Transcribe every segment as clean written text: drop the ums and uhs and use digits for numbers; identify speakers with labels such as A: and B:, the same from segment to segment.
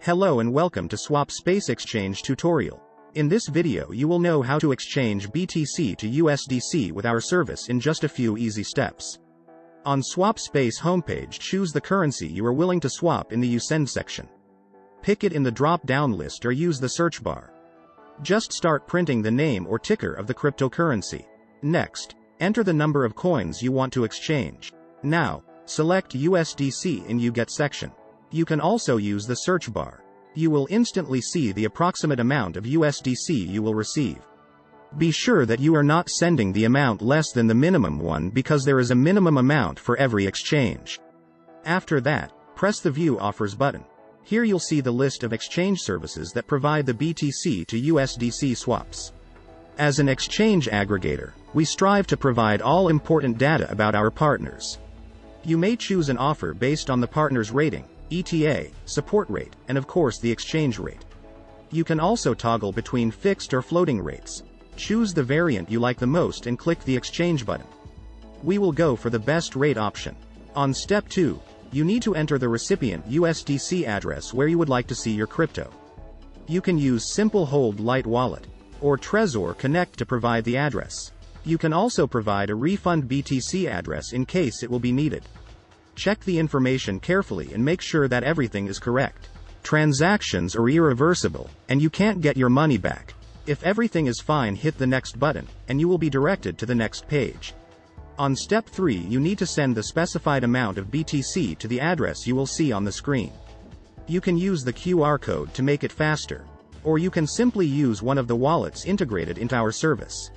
A: Hello and welcome to SwapSpace exchange tutorial. In this video you will know how to exchange BTC to USDC with our service in just a few easy steps. On SwapSpace homepage, choose the currency you are willing to swap in the USD section. Pick it in the drop-down list or use the search bar. Just start printing the name or ticker of the cryptocurrency. Next, enter the number of coins you want to exchange. Now, select USDC in UGET section. You can also use the search bar. You will instantly see the approximate amount of USDC you will receive. Be sure that you are not sending the amount less than the minimum one because there is a minimum amount for every exchange. After that, press the View Offers button. Here you'll see the list of exchange services that provide the BTC to USDC swaps. As an exchange aggregator, we strive to provide all important data about our partners. You may choose an offer based on the partner's rating, ETA, support rate, and of course the exchange rate. You can also toggle between fixed or floating rates. Choose the variant you like the most and click the exchange button. We will go for the best rate option. On step 2, you need to enter the recipient USDC address where you would like to see your crypto. You can use Simple Hold Light Wallet or Trezor Connect to provide the address. You can also provide a refund BTC address in case it will be needed. Check the information carefully and make sure that everything is correct. Transactions are irreversible, and you can't get your money back. If everything is fine, hit the next button, and you will be directed to the next page. On step 3, you need to send the specified amount of BTC to the address you will see on the screen. You can use the QR code to make it faster, or you can simply use one of the wallets integrated into our service.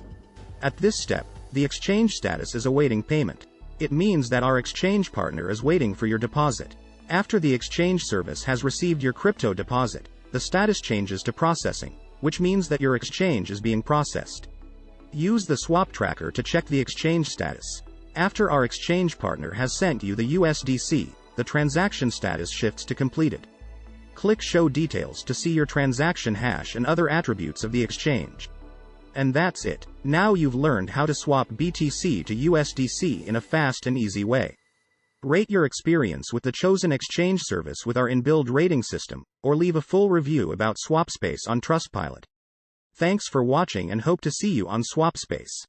A: At this step, the exchange status is awaiting payment. It means that our exchange partner is waiting for your deposit. After the exchange service has received your crypto deposit, the status changes to processing, which means that your exchange is being processed. Use the swap tracker to check the exchange status. After our exchange partner has sent you the USDC, the transaction status shifts to completed. Click Show Details to see your transaction hash and other attributes of the exchange. And that's it. Now you've learned how to swap BTC to USDC in a fast and easy way. Rate your experience with the chosen exchange service with our inbuilt rating system, or leave a full review about SwapSpace on Trustpilot. Thanks for watching and hope to see you on SwapSpace.